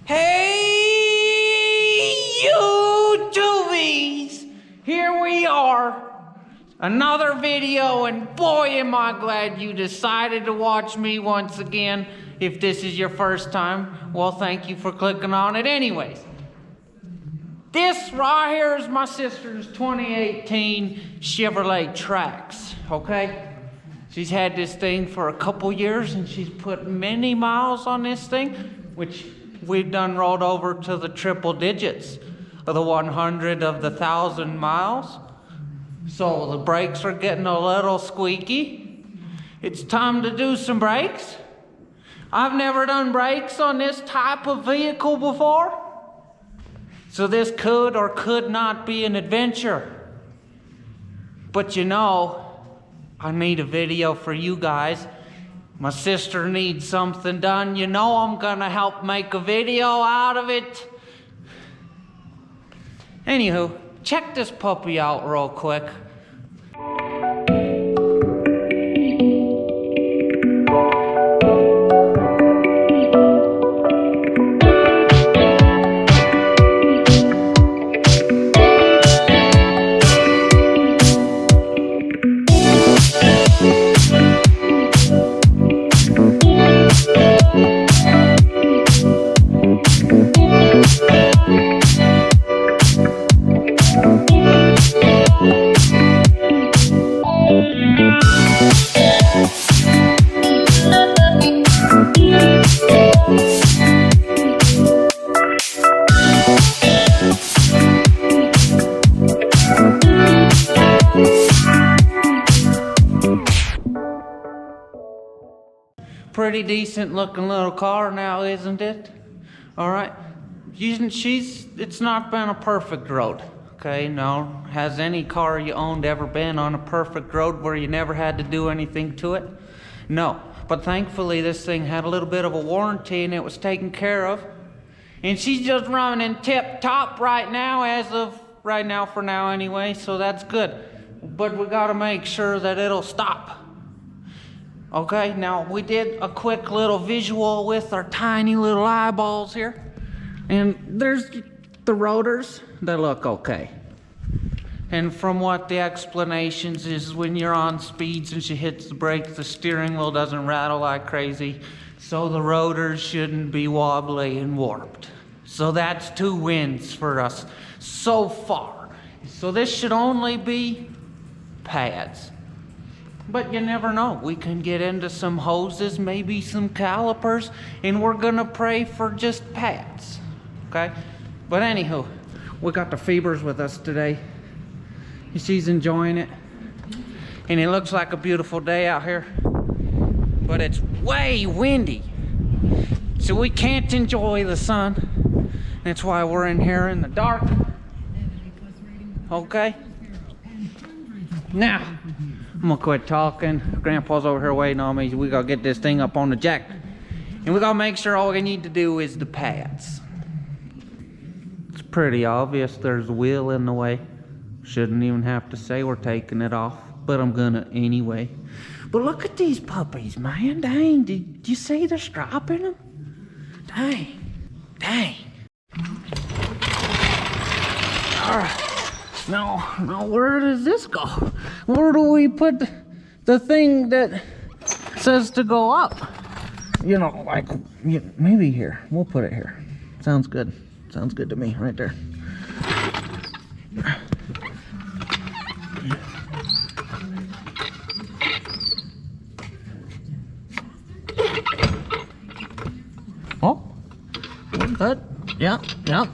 Hey, YouTubies! Here we are. Another video, and boy am I glad you decided to watch me once again. If this is your first time, well, thank you for clicking on it anyways. This right here is my sister's 2018 Chevrolet Trax, okay? She's had this thing for a couple years and she's put many miles on this thing, which we've done rolled over to the triple digits of the 100 of the 1,000 miles. So the brakes are getting a little squeaky. It's time to do some brakes. I've never done brakes on this type of vehicle before. So this could or could not be an adventure. But you know, I need a video for you guys. My sister needs something done. You know I'm gonna help make a video out of it. Anywho, check this puppy out real quick. Pretty decent looking little car now, isn't it? All right. It's not been a perfect road. Okay, no. Has any car you owned ever been on a perfect road where you never had to do anything to it? No. But thankfully this thing had a little bit of a warranty and it was taken care of. And she's just running tip top right now, as of right now for now anyway, so that's good. But we gotta make sure that it'll stop. Okay, now we did a quick little visual with our tiny little eyeballs here. And there's the rotors, they look okay. And from what the explanations is, when you're on speeds and she hits the brakes, the steering wheel doesn't rattle like crazy. So the rotors shouldn't be wobbly and warped. So that's 2 wins for us so far. So this should only be pads. But you never know. We can get into some hoses, maybe some calipers, and we're gonna pray for just pads, okay? But anywho, we got the Fevers with us today. She's enjoying it. And it looks like a beautiful day out here, but it's way windy. So we can't enjoy the sun. That's why we're in here in the dark. Okay? Now, I'm gonna quit talking. Grandpa's over here waiting on me. We gotta get this thing up on the jack. And we gotta make sure all we need to do is the pads. It's pretty obvious there's a wheel in the way. Shouldn't even have to say we're taking it off, but I'm gonna anyway. But look at these puppies, man. Dang, did you see the stripe in them? Dang, dang. All right. Now, where does this go? Where do we put the thing that says to go up? You know, like, maybe here. We'll put it here. Sounds good. Sounds good to me, right there. Oh, we're good. Yep. Yep.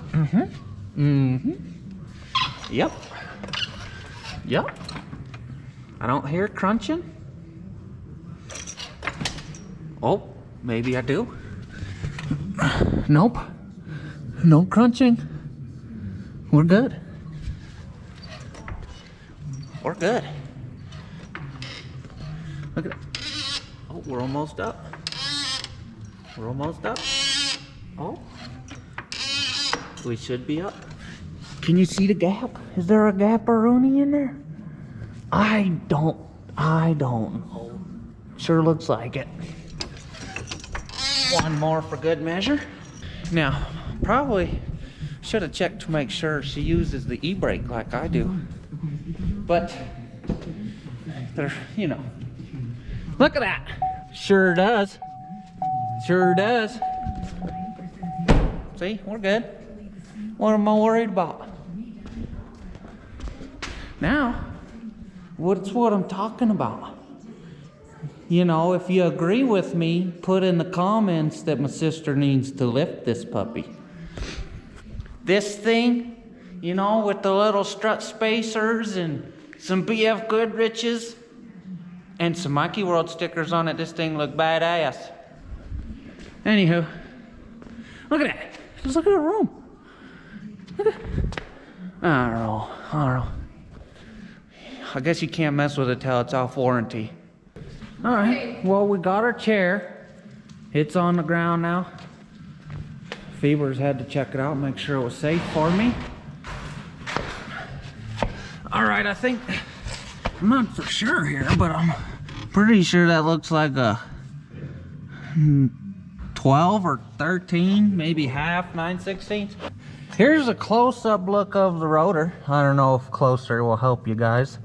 I don't hear crunching. Oh, maybe I do. Nope. No crunching. We're good. We're good. Look at it. Oh, we're almost up. We're almost up. Oh. We should be up. Can you see the gap? Is there a gap-a-rooney in there? I don't know. Sure looks like it. One more for good measure. Now, Probably should have checked to make sure she uses the e-brake like I do. But, there, you know. Look at that. Sure does. Sure does. See, we're good. What am I worried about? Now, what's what I'm talking about? You know, if you agree with me, put in the comments that my sister needs to lift this puppy. This thing, you know, with the little strut spacers and some BF Goodriches and some Mikey World stickers on it, this thing look badass. Anywho, look at that. Just look at the room. Look at that. I don't know. I guess you can't mess with it till it's off warranty. All right, well, we got our chair. It's on the ground now. Phoebe's had to check it out, make sure it was safe for me. All right, I think, I'm not for sure here, but I'm pretty sure that looks like a 12 or 13, maybe half, 9/16. Here's a close-up look of the rotor. I don't know if closer will help you guys,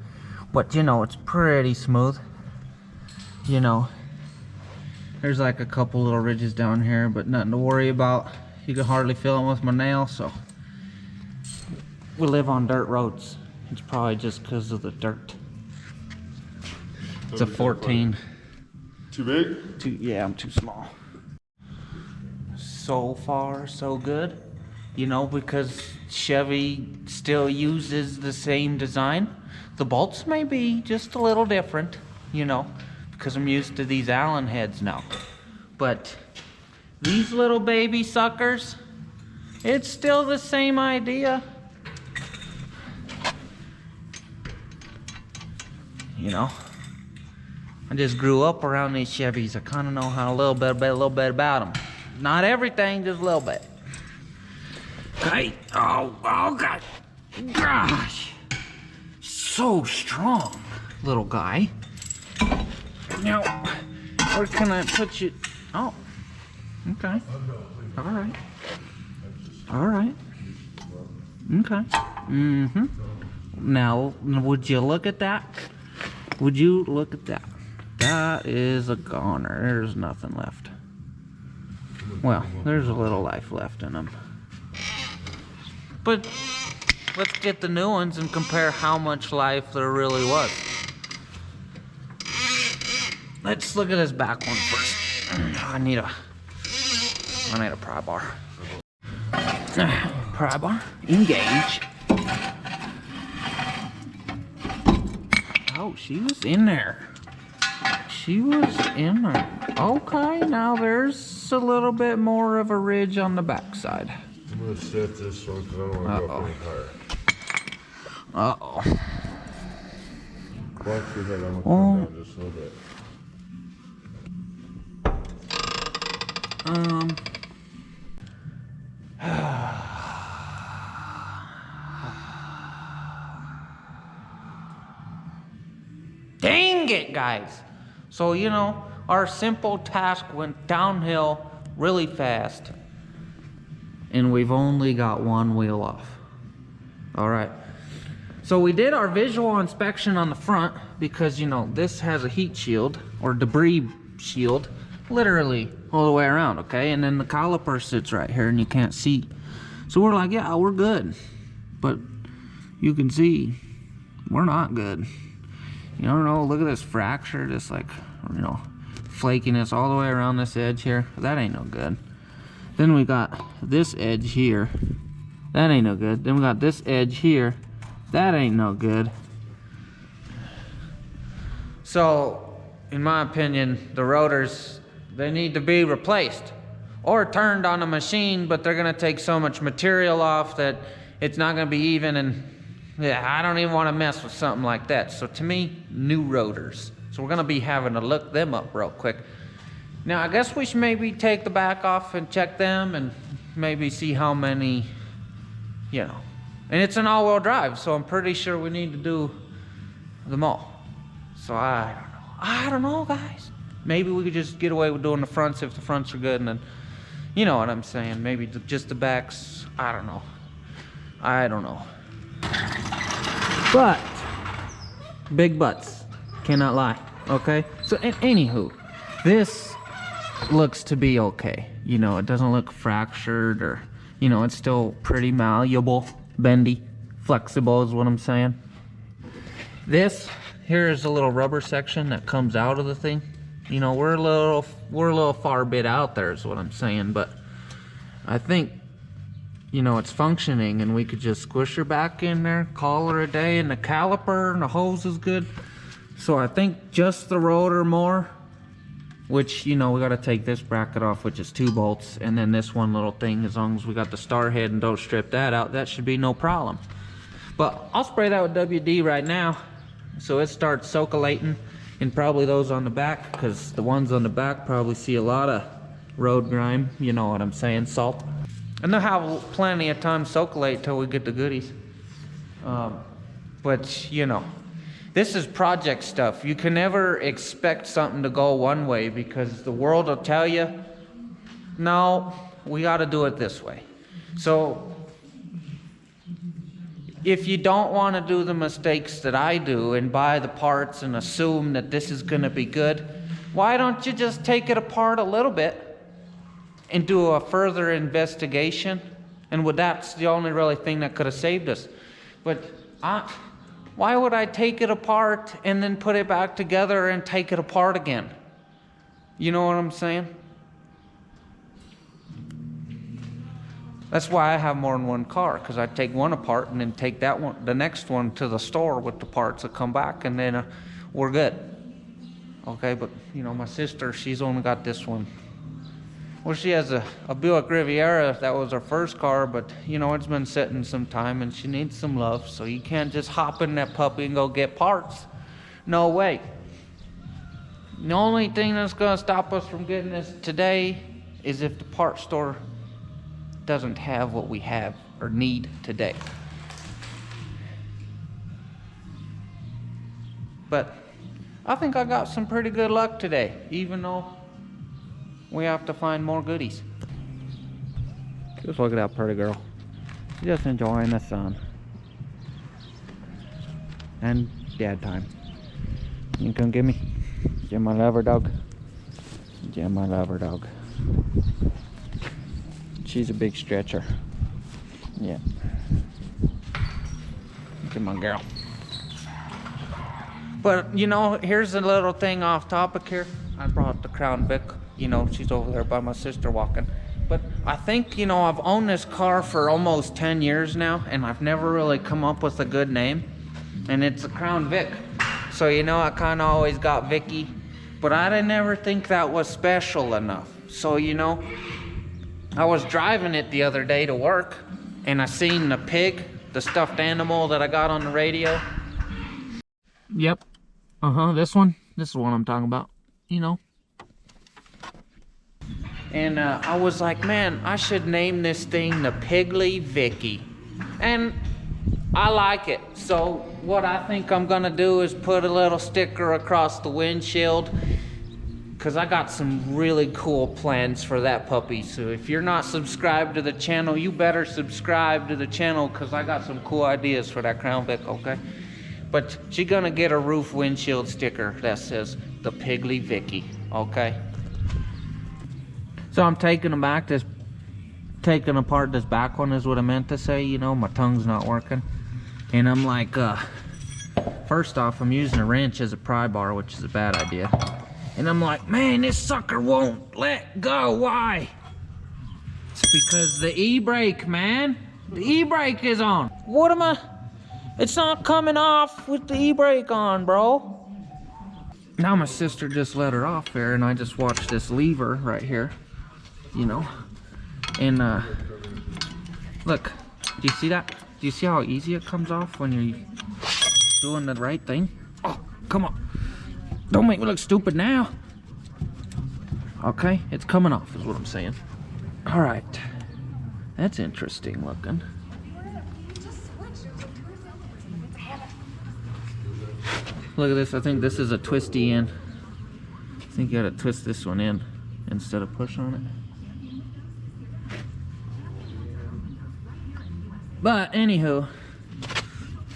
but you know, it's pretty smooth. You know, there's like a couple little ridges down here, but nothing to worry about. You can hardly feel them with my nail, so we live on dirt roads. It's probably just because of the dirt. It's a 14. Too big? Yeah, I'm too small. So far, so good. You know, because Chevy still uses the same design. The bolts may be just a little different, you know, because I'm used to these Allen heads now. But these little baby suckers, it's still the same idea. You know, I just grew up around these Chevys. I kind of know how a little bit about them. Not everything, just a little bit. Okay. Oh God. Gosh. So strong, little guy. Now, where can I put you? Oh, okay. All right. All right. Okay. Mm-hmm. Now, would you look at that? Would you look at that? That is a goner. There's nothing left. Well, there's a little life left in them. But let's get the new ones and compare how much life there really was. Let's look at this back one first. I need a pry bar. Pry bar, engage. Oh, she was in there. She was in there. Okay, now there's a little bit more of a ridge on the back side. I'm gonna set this one because I don't want to go up any higher. Uh-oh. Watch your head, I'm gonna come down just a little bit. Dang it, guys. So, you know, our simple task went downhill really fast. And we've only got one wheel off. All right. So we did our visual inspection on the front because, you know, this has a heat shield or debris shield literally all the way around, okay? And then the caliper sits right here and you can't see. So we're like, yeah, we're good. But you can see we're not good. You don't know, look at this fracture, this like, you know, flakiness all the way around this edge here. That ain't no good. Then we got this edge here. That ain't no good. Then we got this edge here. That ain't no good. So, in my opinion, the rotors, they need to be replaced or turned on a machine, but they're gonna take so much material off that it's not gonna be even, and yeah, I don't even wanna mess with something like that. So to me, new rotors. So we're gonna be having to look them up real quick. Now, I guess we should maybe take the back off and check them and maybe see how many, you know. And it's an all-wheel drive, so I'm pretty sure we need to do them all. So I don't know, guys. Maybe we could just get away with doing the fronts if the fronts are good, and then, You know what I'm saying? Maybe just the backs. I don't know. I don't know. But big butts, cannot lie. Okay. So anywho, this looks to be okay. You know, it doesn't look fractured, or you know, it's still pretty malleable, bendy, flexible is what I'm saying. This here is a little rubber section that comes out of the thing. You know, we're a little far bit out there is what I'm saying, but I think, you know, it's functioning, and we could just squish her back in there, call her a day, and the caliper and the hose is good. So I think just the rotor more, which, you know, we got to take this bracket off, which is 2 bolts, and then this one little thing, as long as we got the star head and don't strip that out, that should be no problem. But I'll spray that with WD right now, so it starts soakulating, and probably those on the back, because the ones on the back probably see a lot of road grime, you know what I'm saying, salt. And they'll have plenty of time to soakulate till we get the goodies. But, you know, this is project stuff. You can never expect something to go one way, because the world will tell you, no, we got to do it this way. So if you don't want to do the mistakes that I do and buy the parts and assume that this is going to be good, why don't you just take it apart a little bit and do a further investigation? And that's the only really thing that could have saved us. But why would I take it apart and then put it back together and take it apart again? You know what I'm saying? That's why I have more than one car, because I take one apart and then take that one, the next one, to the store with the parts that come back, and then we're good. Okay, but you know, my sister, she's only got this one. Well, she has a Buick Riviera. That was her first car, but you know, it's been sitting some time and she needs some love, so you can't just hop in that puppy and go get parts. No way. The only thing that's gonna stop us from getting this today is if the parts store doesn't have what we have or need today. But I think I got some pretty good luck today, even though we have to find more goodies. Just look at that pretty girl. She's just enjoying the sun. And dad time. You come get me? Get my lover dog. Get my lover dog. She's a big stretcher. Yeah. Look at my girl. But you know, here's a little thing off topic here. I brought the Crown Vic. You know, she's over there by my sister walking. But I think, you know, I've owned this car for almost 10 years now, and I've never really come up with a good name. And it's a Crown Vic. So, you know, I kind of always got Vicky. But I didn't ever think that was special enough. So, you know, I was driving it the other day to work, and I seen the pig, the stuffed animal that I got on the radio. Yep. This one. This is what I'm talking about. You know. And I was like, man, I should name this thing the Piggly Vicky. And I like it. So what I think I'm gonna do is put a little sticker across the windshield, because I got some really cool plans for that puppy. So if you're not subscribed to the channel, you better subscribe to the channel, because I got some cool ideas for that Crown Vic, okay? But she's gonna get a roof windshield sticker that says the Piggly Vicky, okay? So I'm taking apart this back one is what I meant to say, you know, my tongue's not working. And I'm like, first off, I'm using a wrench as a pry bar, which is a bad idea. And I'm like, man, this sucker won't let go. Why? It's because the e-brake, man. The e-brake is on. What am I? It's not coming off with the e-brake on, bro. Now my sister just let her off there, and I just watched this lever right here, you know. And look, do you see that? Do you see how easy it comes off when you're doing the right thing? Oh, come on. Don't make me look stupid now. Okay, it's coming off is what I'm saying. All right, that's interesting looking. Look at this, I think this is a twisty end. I think you gotta twist this one in instead of push on it. But anywho,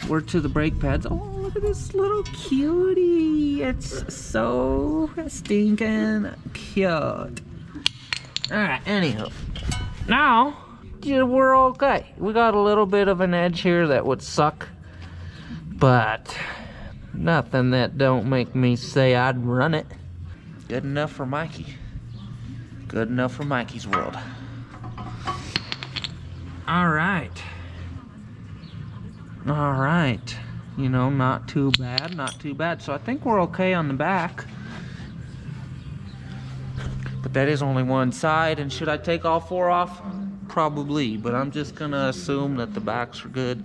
we're to the brake pads. Oh, look at this little cutie. It's so stinking cute. Alright, anywho. Now, yeah, we're okay. We got a little bit of an edge here that would suck. But nothing that don't make me say I'd run it. Good enough for Mikey. Good enough for Mikey's world. Alright. Alright. You know, not too bad, not too bad. So I think we're okay on the back. But that is only one side. And should I take all four off? Probably. But I'm just gonna assume that the backs are good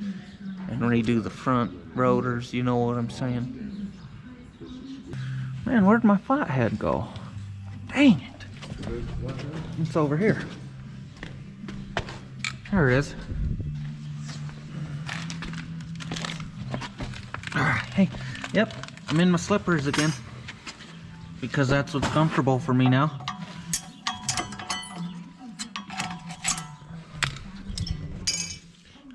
and redo the front rotors. You know what I'm saying? Man, where'd my flathead go? Dang it. It's over here. There it is. Hey, yep, I'm in my slippers again. Because that's what's comfortable for me now.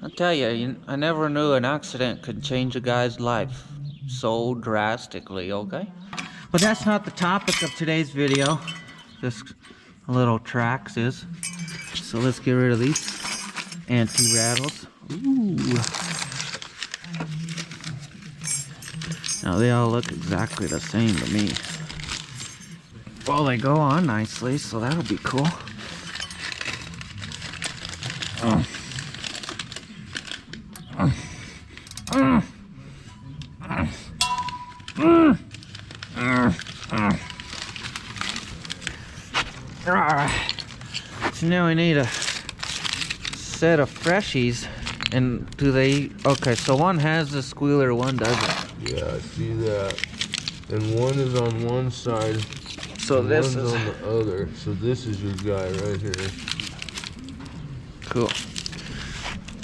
I'll tell you, I never knew an accident could change a guy's life so drastically, okay? But that's not the topic of today's video. This little Trax is. So let's get rid of these anti-rattles. Ooh. Now they all look exactly the same to me. Well, they go on nicely, so that'll be cool. So now we need a set of freshies. And do they... Okay, so one has the squealer, one doesn't. Yeah, I see that. And one is on one side. So this one's is on the other. So this is your guy right here. cool.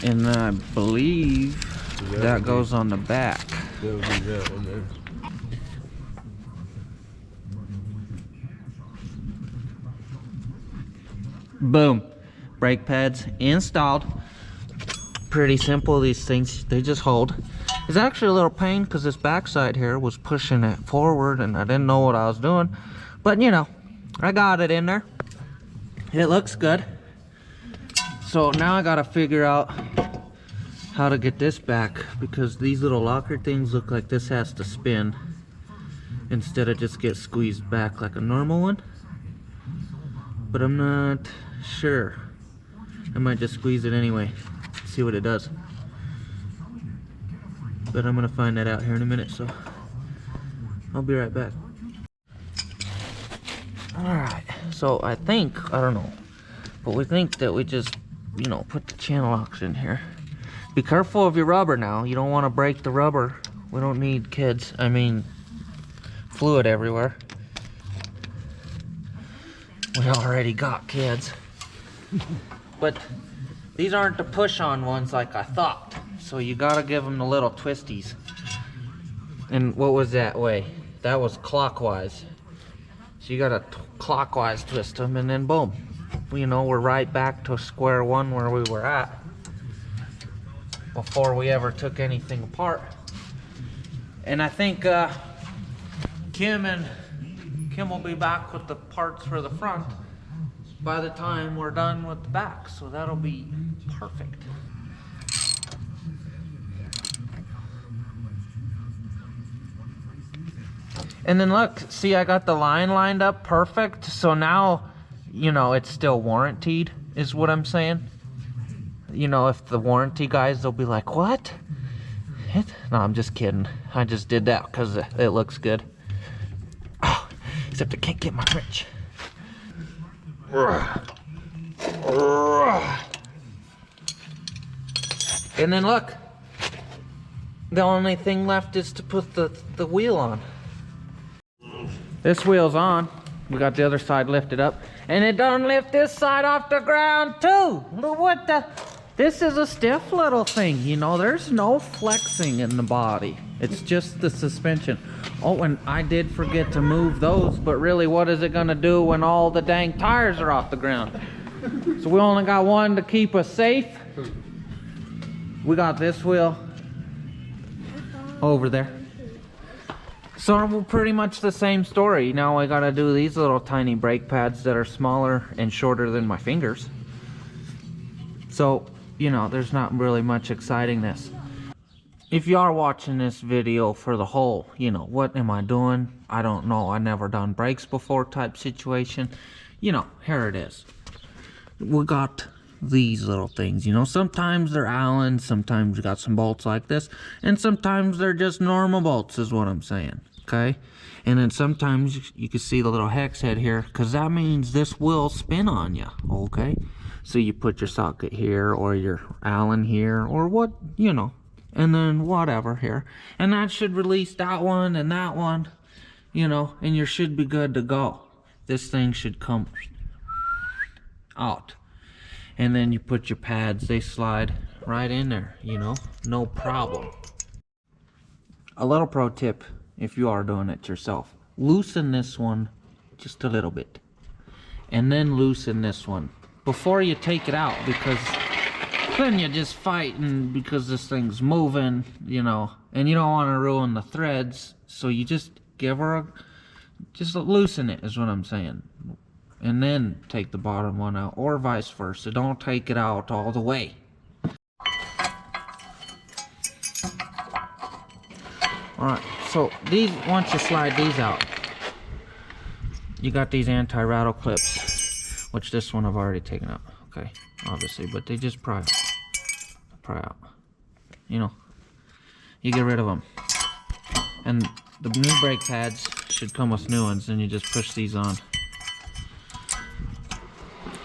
And I believe So that goes on the back. That would be that one there. Boom. Brake pads installed. Pretty simple, these things, they just hold. It's actually a little pain because this backside here was pushing it forward and I didn't know what I was doing. But you know, I got it in there. It looks good. So now I gotta figure out how to get this back because these little locker things look like this has to spin instead of just get squeezed back like a normal one. But I'm not sure. I might just squeeze it anyway, see what it does. But I'm gonna find that out here in a minute, so I'll be right back. Alright, so I think, I don't know, but we think that we just, you know, put the channel locks in here. Be careful of your rubber now. You don't want to break the rubber. We don't need kids. I mean, fluid everywhere. We already got kids. But these aren't the push-on ones like I thought. So you gotta give them the little twisties. And what was that way? That was clockwise. So you gotta clockwise twist them and then boom. You know, we're right back to square one where we were at before we ever took anything apart. And I think Kim will be back with the parts for the front by the time we're done with the back, so that'll be perfect. And then look, see, I got the line lined up perfect, so now, you know, it's still warranted, is what I'm saying. You know, if the warranty guys, they'll be like, what? No, I'm just kidding. I just did that because it looks good. Oh, except I can't get my wrench. And then look, the only thing left is to put the wheel on. This wheel's on. We got the other side lifted up. And it doesn't lift this side off the ground too. Look what the... This is a stiff little thing, you know, there's no flexing in the body. It's just the suspension. Oh, and I did forget to move those, but really what is it gonna do when all the dang tires are off the ground? So we only got one to keep us safe. We got this wheel over there. So pretty much the same story. Now I gotta do these little tiny brake pads that are smaller and shorter than my fingers. So, you know, there's not really much excitingness. If you are watching this video for the whole, you know, what am I doing? I don't know. I never done brakes before type situation. You know, here it is. We got these little things, you know. Sometimes they're Allen, sometimes you got some bolts like this, and sometimes they're just normal bolts is what I'm saying, okay? And then sometimes you can see the little hex head here, because that means this will spin on you, okay? So you put your socket here, or your Allen here, or what, you know, and then whatever here, and that should release that one and that one, you know, and you should be good to go. This thing should come out, and then you put your pads, they slide right in there, you know, no problem. A little pro tip, if you are doing it yourself, loosen this one just a little bit, and then loosen this one before you take it out, because then you're just fighting because this thing's moving, you know, and you don't want to ruin the threads. So you just give her a, just loosen it is what I'm saying, and then take the bottom one out, or vice versa. Don't take it out all the way. Alright, so these, once you slide these out, you got these anti-rattle clips, which this one I've already taken out, okay, obviously, but they just pry out, you know, you get rid of them. And the new brake pads should come with new ones, and you just push these on,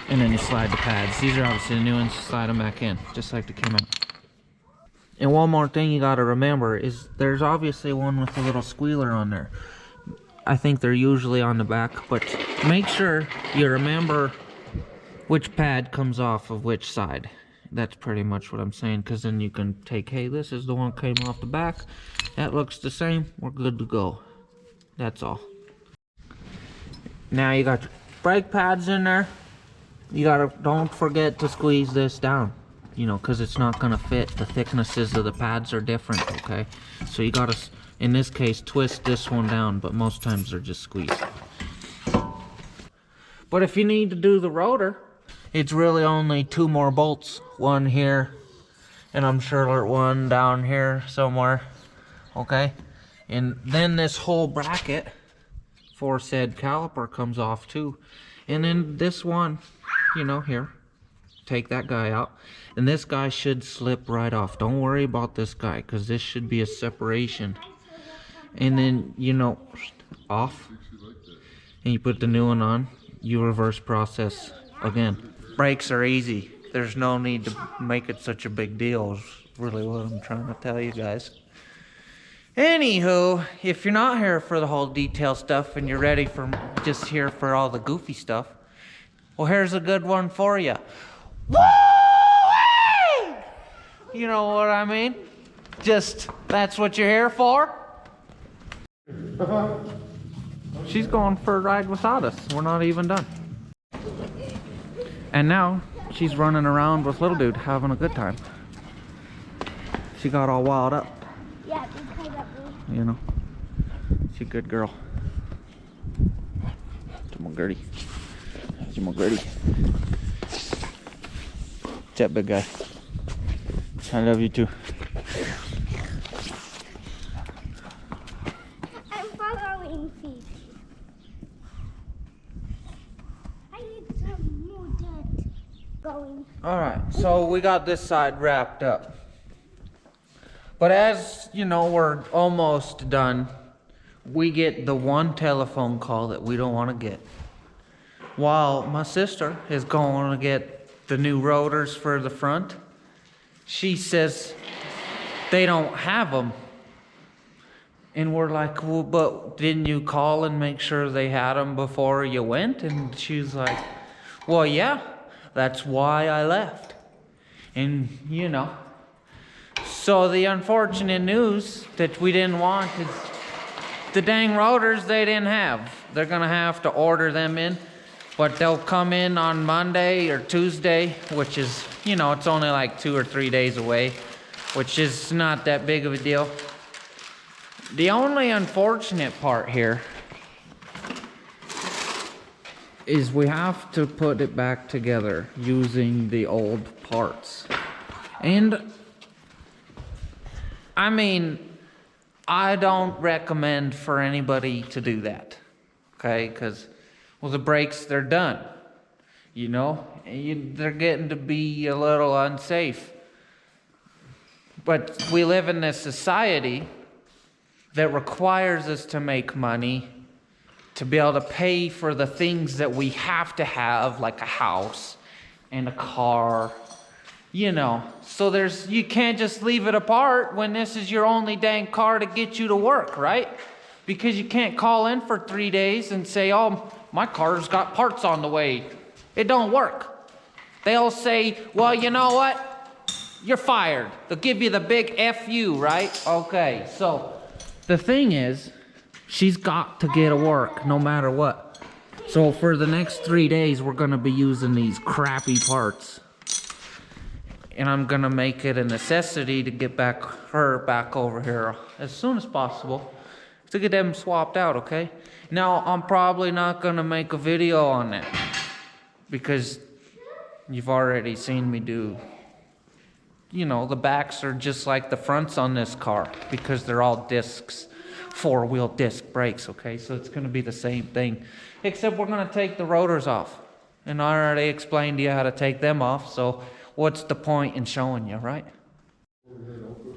and then you slide the pads. These are obviously the new ones, slide them back in, just like they came out. And one more thing you gotta remember is there's obviously one with a little squealer on there. I think they're usually on the back, but make sure you remember which pad comes off of which side. That's pretty much what I'm saying, because then you can take, hey, this is the one that came off the back. That looks the same, we're good to go. That's all. Now you got your brake pads in there. You gotta, don't forget to squeeze this down, you know, because it's not gonna fit. The thicknesses of the pads are different, okay? So you gotta, in this case, twist this one down, but most times they're just squeezed. But if you need to do the rotor, it's really only 2 more bolts. One here, and I'm sure one down here somewhere, okay? And then this whole bracket for said caliper comes off too. And then this one, you know, here, take that guy out, and this guy should slip right off. Don't worry about this guy, because this should be a separation. And then, you know, off, and you put the new one on. You reverse process again. Brakes are easy. There's no need to make it such a big deal, is really what I'm trying to tell you guys. Anywho, if you're not here for the whole detail stuff and you're ready for just here for all the goofy stuff, well, here's a good one for you. Woo! You know what I mean? Just, that's what you're here for? She's going for a ride without us. We're not even done. And now she's running around with little dude having a good time. She got all wild up. Yeah, because of me. You know, she's a good girl. To my Gertie. To my Gertie. What's up, big guy? I love you too. I'm following feet. I need some more dirt going. Alright, so we got this side wrapped up. But as you know, we're almost done. We get the one telephone call that we don't want to get. While my sister is going to get the new rotors for the front, she says they don't have them. And we're like, well, but didn't you call and make sure they had them before you went? And she's like, well, yeah, that's why I left. And, you know, so the unfortunate news that we didn't want is the dang rotors they didn't have. They're going to have to order them in, but they'll come in on Monday or Tuesday, which is, you know, it's only like 2 or 3 days away. which is not that big of a deal. The only unfortunate part here is we have to put it back together using the old parts. And I mean, I don't recommend for anybody to do that, okay? Because, well, the brakes, they're done, you know? They're getting to be a little unsafe. But we live in this society that requires us to make money to be able to pay for the things that we have to have, like a house and a car, you know. So you can't just leave it apart when this is your only dang car to get you to work, right? Because you can't call in for 3 days and say, oh, my car's got parts on the way. It don't work. They'll say, well, you know what? You're fired. They'll give you the big FU, right? Okay, so the thing is, she's got to get to work no matter what. So for the next 3 days, we're gonna be using these crappy parts. And I'm gonna make it a necessity to get her back over here as soon as possible to get them swapped out, okay? Now, I'm probably not gonna make a video on it because you've already seen me do, you know, the backs are just like the fronts on this car because they're all discs. 4-wheel disc brakes, okay? So it's gonna be the same thing, except we're gonna take the rotors off. And I already explained to you how to take them off, so what's the point in showing you, right?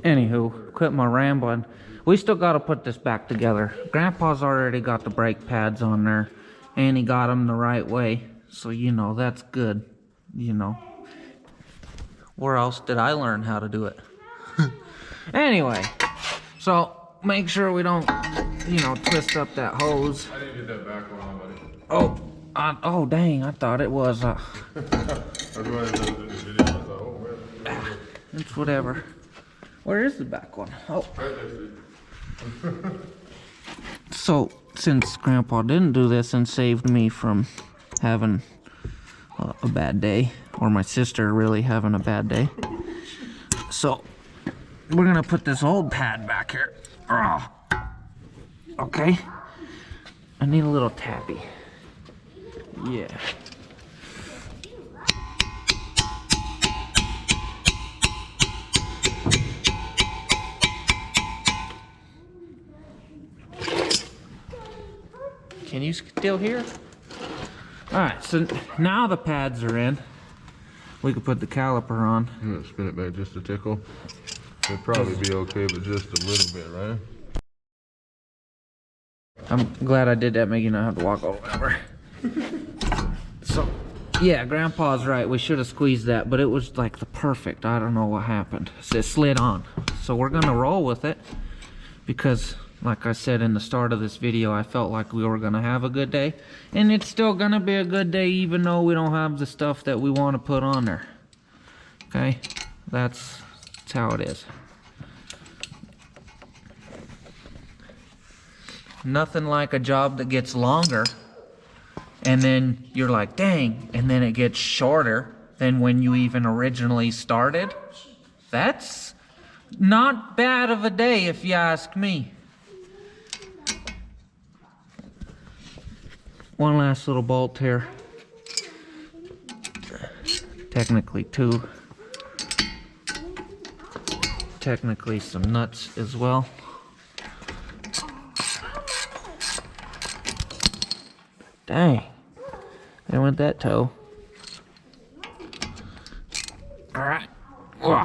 Anywho, quit my rambling. We still gotta put this back together. Grandpa's already got the brake pads on there, and he got them the right way. So, you know, that's good, you know. Where else did I learn how to do it? Anyway, so make sure we don't, you know, twist up that hose. I didn't get that back on, buddy. Oh, dang, I thought it was, That's why I did it in the video. I thought, oh, man. it's whatever. Where is the back one? Oh. Right next to you. So, since Grandpa didn't do this and saved me from having a bad day, or my sister really having a bad day, so we're gonna put this old pad back here. Okay. I need a little tappy. Yeah. Can you still hear? Alright, so now the pads are in. We could put the caliper on. I'm gonna spin it back just a tickle. It'd probably be okay, but just a little bit, right? I'm glad I did that, making you not have to walk over. So, yeah, Grandpa's right. We should have squeezed that, but it was like the perfect. I don't know what happened. So it slid on. So we're gonna roll with it because, like I said in the start of this video, I felt like we were gonna have a good day, and it's still gonna be a good day even though we don't have the stuff that we want to put on there. Okay, that's how it is. Nothing like a job that gets longer and then you're like, dang, and then it gets shorter than when you even originally started. That's not bad of a day if you ask me. One last little bolt here. Technically 2. Technically some nuts as well. Dang, there went that toe. All right. All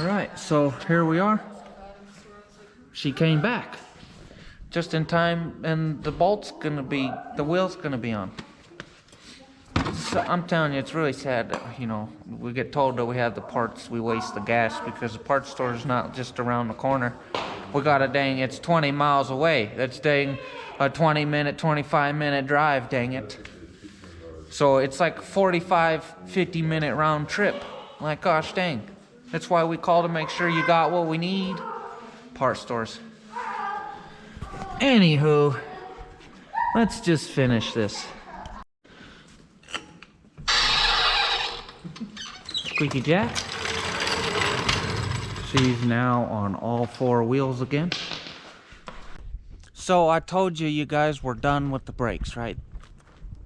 right, so here we are. She came back just in time, and the wheel's gonna be on. So I'm telling you, it's really sad that, you know, we get told that we have the parts, we waste the gas because the parts store is not just around the corner. We got it's 20 miles away. That's dang a 20-minute, 25-minute drive, dang it. So it's like 45, 50-minute round trip. Like, gosh dang. That's why we call to make sure you got what we need. Part stores. Anywho, let's just finish this. Squeaky Jack. She's now on all four wheels again. So I told you guys were done with the brakes, right?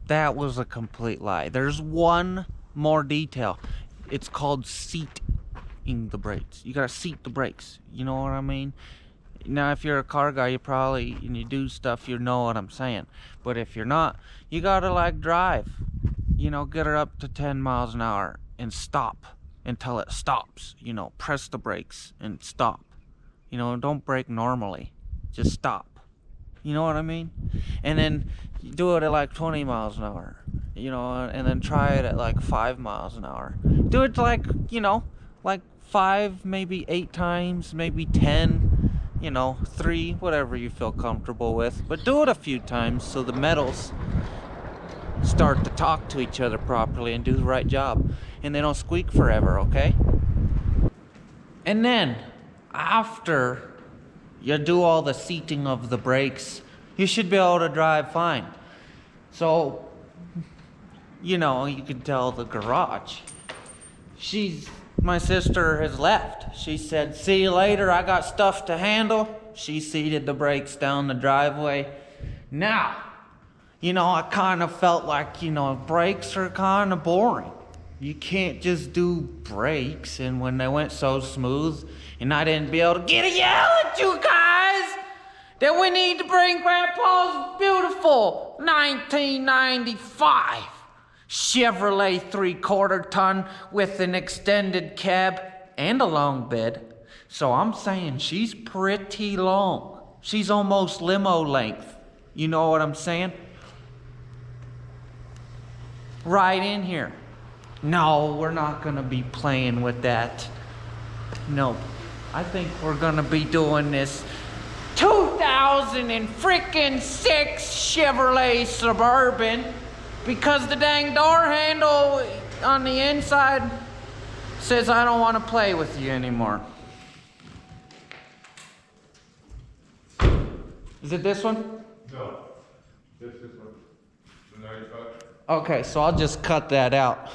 That was a complete lie. There's one more detail. It's called seating the brakes. You gotta seat the brakes. You know what I mean? Now, if you're a car guy, you probably, and you do stuff, you know what I'm saying. But if you're not, you gotta like drive. You know, get her up to 10 miles an hour and stop until it stops. You know, press the brakes and stop. You know, don't brake normally. Just stop. You know what I mean? And then you do it at like 20 miles an hour. You know, and then try it at like 5 miles an hour. Do it like, you know, like 5, maybe 8 times, maybe 10. You know, 3, whatever you feel comfortable with. But do it a few times so the metals start to talk to each other properly and do the right job. And they don't squeak forever, okay? And then, after you do all the seating of the brakes, you should be able to drive fine. So, you know, you can tell the garage. My sister has left. She said, see you later, I got stuff to handle. She seated the brakes down the driveway. Now, you know, I kind of felt like, you know, brakes are kind of boring. You can't just do brakes. And when they went so smooth, and I didn't be able to get a yell at you guys that we need to bring Grandpa's beautiful 1995 Chevrolet 3/4 ton with an extended cab and a long bed. So I'm saying she's pretty long. She's almost limo length. You know what I'm saying? Right in here. No, we're not gonna be playing with that. No, I think we're gonna be doing this 2006 Chevrolet Suburban. Because the dang door handle on the inside says I don't want to play with you anymore. Is it this one? No. This one. The 95. Okay, so I'll just cut that out.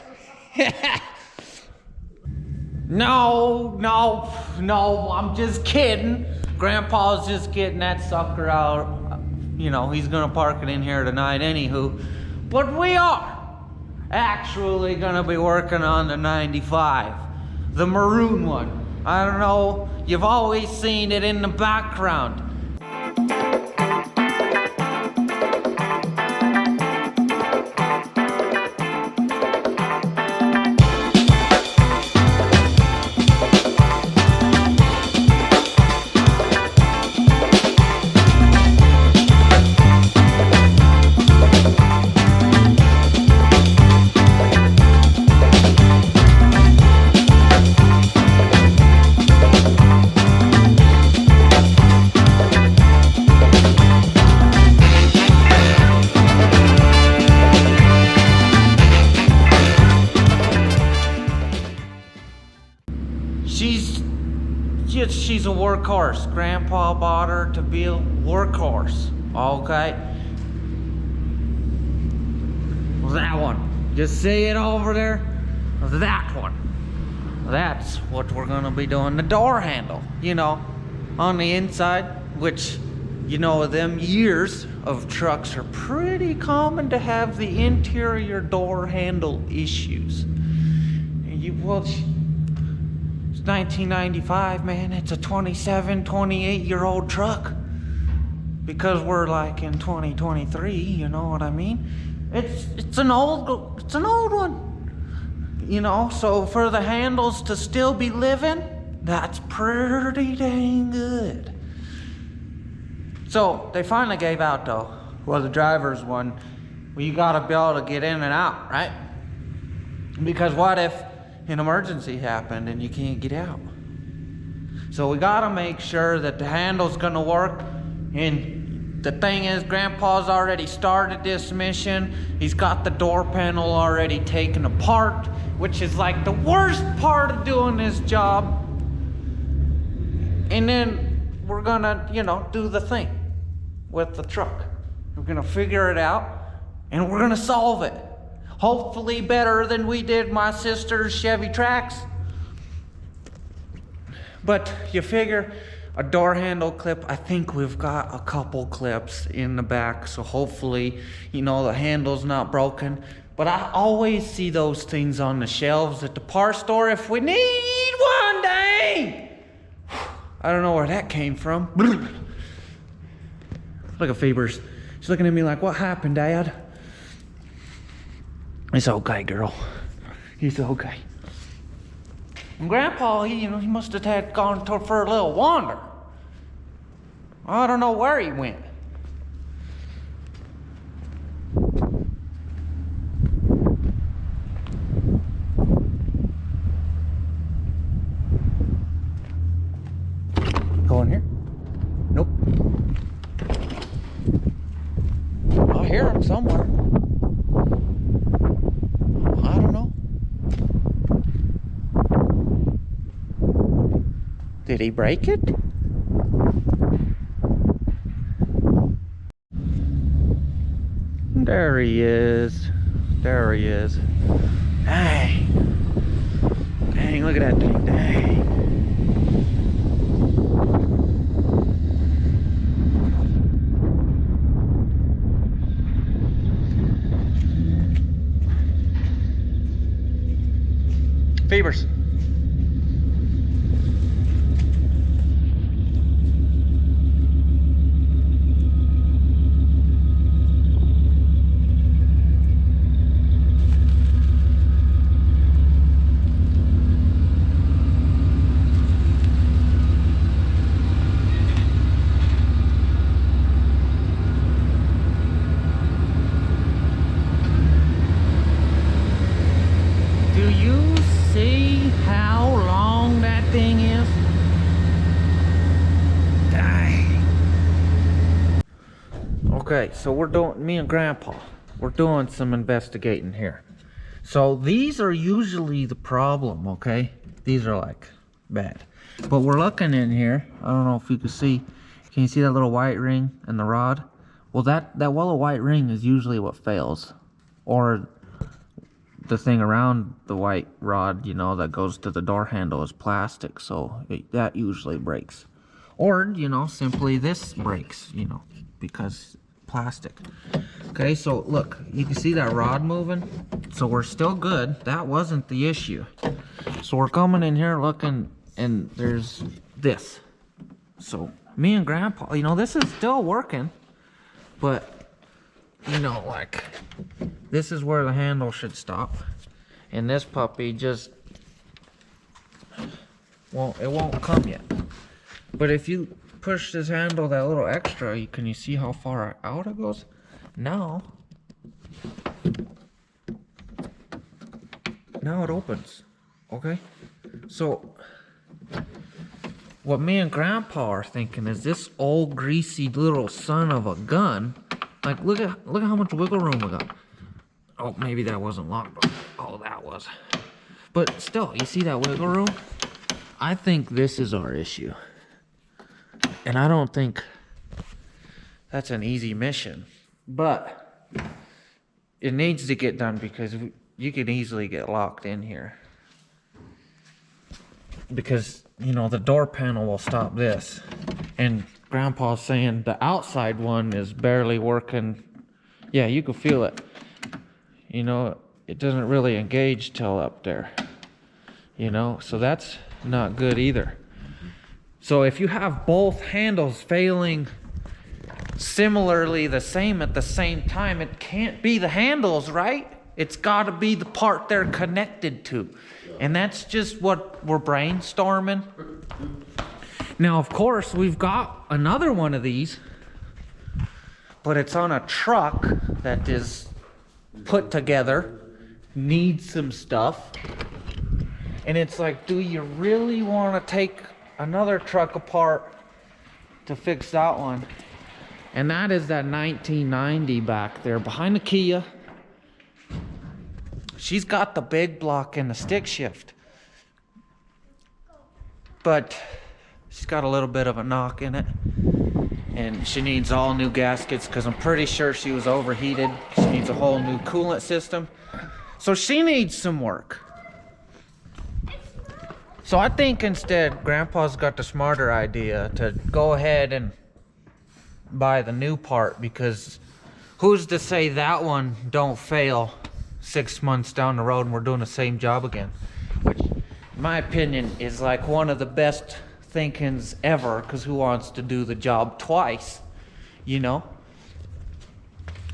No, I'm just kidding. Grandpa's just getting that sucker out. You know, he's gonna park it in here tonight anywho. But we are actually gonna be working on the 95, the maroon one. I don't know, you've always seen it in the background. She's a workhorse. Grandpa bought her to be a workhorse. Okay? That one. Just see it over there? That one. That's what we're gonna be doing. The door handle, you know, on the inside, which, you know, them years of trucks are pretty common to have the interior door handle issues. It's 1995, man. It's a 27, 28-year-old truck. Because we're like in 2023, you know what I mean? It's an old one. You know, so for the handles to still be living, that's pretty dang good. So they finally gave out though. Well, the driver's one, well, you gotta be able to get in and out, right? Because what if an emergency happened and you can't get out? So we gotta make sure that the handle's gonna work. And the thing is, Grandpa's already started this mission. He's got the door panel already taken apart, which is like the worst part of doing this job. And then we're gonna, you know, do the thing. with the truck. We're gonna figure it out and we're gonna solve it. Hopefully better than we did my sister's Chevy Trax. But you figure a door handle clip, I think we've got a couple clips in the back, so hopefully, you know, the handle's not broken. But I always see those things on the shelves at the parts store if we need one day. I don't know where that came from. Look at Phoebers. She's looking at me like, what happened, Dad? It's okay, girl. It's okay. And Grandpa, he must have had gone for a little wander. I don't know where he went. Go in here? Nope. I hear him somewhere. I don't know. Did he break it? There he is. There he is. Dang. Dang, look at that thing. Dang. Fevers. Do you see how long that thing is? Dang. Okay, so me and Grandpa, we're doing some investigating here. So these are usually the problem, okay? These are like bad. But we're looking in here. I don't know if you can see. Can you see that little white ring and the rod? Well, that little white ring is usually what fails. Or the thing around the white rod, you know, that goes to the door handle is plastic, so that usually breaks. Or, you know, simply this breaks, you know, because plastic. Okay, so look, you can see that rod moving, so we're still good. That wasn't the issue. So we're coming in here looking, and there's this. So me and Grandpa, you know, this is still working, but you know, like, this is where the handle should stop, and this puppy just won't come yet. But if you push this handle that little extra, can you see how far out it goes? Now it opens. Okay, so what me and Grandpa are thinking is this old greasy little son of a gun. Like, look at how much wiggle room we got. Oh, maybe that wasn't locked. Oh, that was. But still, you see that wiggle room? I think this is our issue. And I don't think that's an easy mission. But it needs to get done because you can easily get locked in here. Because, you know, the door panel will stop this. And Grandpa's saying the outside one is barely working. Yeah, you can feel it. You know, it doesn't really engage till up there. You know, so that's not good either. So if you have both handles failing similarly the same at the same time, it can't be the handles, right? It's got to be the part they're connected to. And that's just what we're brainstorming. Now, of course, we've got another one of these, but it's on a truck that is put together, needs some stuff. And it's like, do you really want to take another truck apart to fix that one? And that is that 1990 back there behind the Kia. She's got the big block and the stick shift, but she's got a little bit of a knock in it. And she needs all new gaskets because I'm pretty sure she was overheated. She needs a whole new coolant system. So she needs some work. So I think instead, Grandpa's got the smarter idea to go ahead and buy the new part, because who's to say that one don't fail 6 months down the road and we're doing the same job again? Which, in my opinion, is like one of the best thinkings ever, because who wants to do the job twice, you know?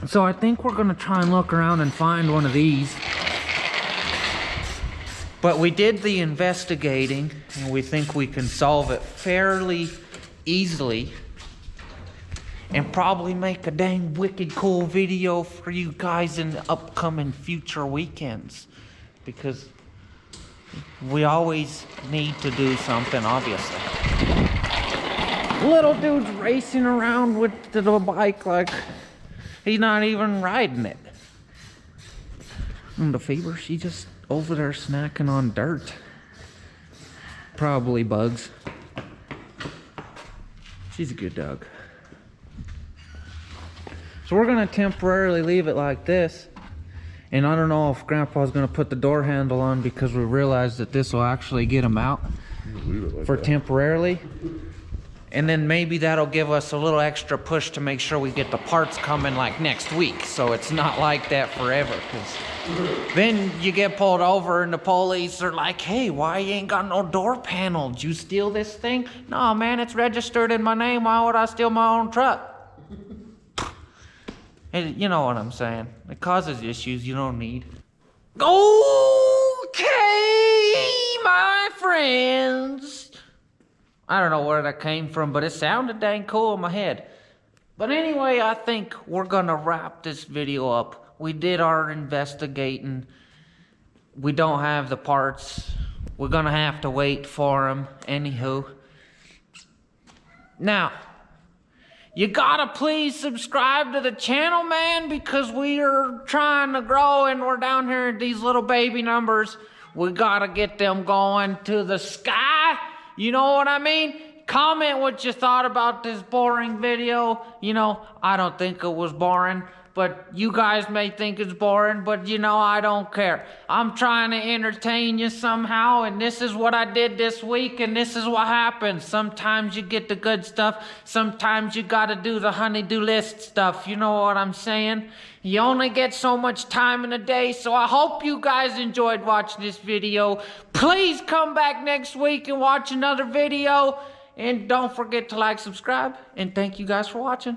So I think we're gonna try and look around and find one of these. But we did the investigating and we think we can solve it fairly easily and probably make a dang wicked cool video for you guys in the upcoming future weekends, because we always need to do something, obviously. Little dude's racing around with the bike like he's not even riding it. And the fever, she just over there snacking on dirt. Probably bugs. She's a good dog. So we're gonna temporarily leave it like this. And I don't know if Grandpa's gonna put the door handle on, because we realized that this will actually get him out for temporarily. And then maybe that'll give us a little extra push to make sure we get the parts coming like next week, so it's not like that forever. Because then you get pulled over and the police are like, hey, why you ain't got no door panel? Did you steal this thing? No, man, it's registered in my name. Why would I steal my own truck? You know what I'm saying. It causes issues you don't need. Okay, my friends. I don't know where that came from, but it sounded dang cool in my head. But anyway, I think we're gonna wrap this video up. We did our investigating. We don't have the parts. We're gonna have to wait for them. Anywho. Now, you gotta please subscribe to the channel, man, because we are trying to grow and we're down here at these little baby numbers. We gotta get them going to the sky. You know what I mean? Comment what you thought about this boring video. You know, I don't think it was boring, but you guys may think it's boring, but you know, I don't care. I'm trying to entertain you somehow, and this is what I did this week, and this is what happens. Sometimes you get the good stuff, sometimes you gotta do the honey-do list stuff, you know what I'm saying? You only get so much time in a day, so I hope you guys enjoyed watching this video. Please come back next week and watch another video, and don't forget to like, subscribe, and thank you guys for watching.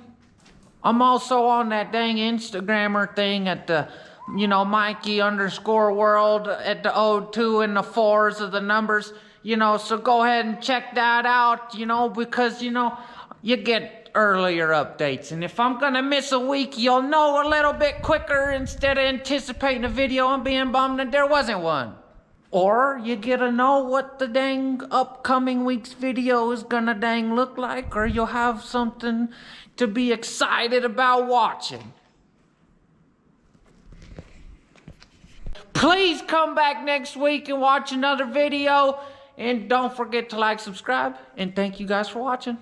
I'm also on that dang Instagrammer thing at the, you know, Mikey_world at the 02 and the 4s of the numbers, you know, so go ahead and check that out, you know, because, you know, you get earlier updates. And if I'm gonna miss a week, you'll know a little bit quicker instead of anticipating a video and being bummed that there wasn't one. Or you get to know what the dang upcoming week's video is gonna dang look like, or you'll have something to be excited about watching. Please come back next week and watch another video, and don't forget to like, subscribe, and thank you guys for watching.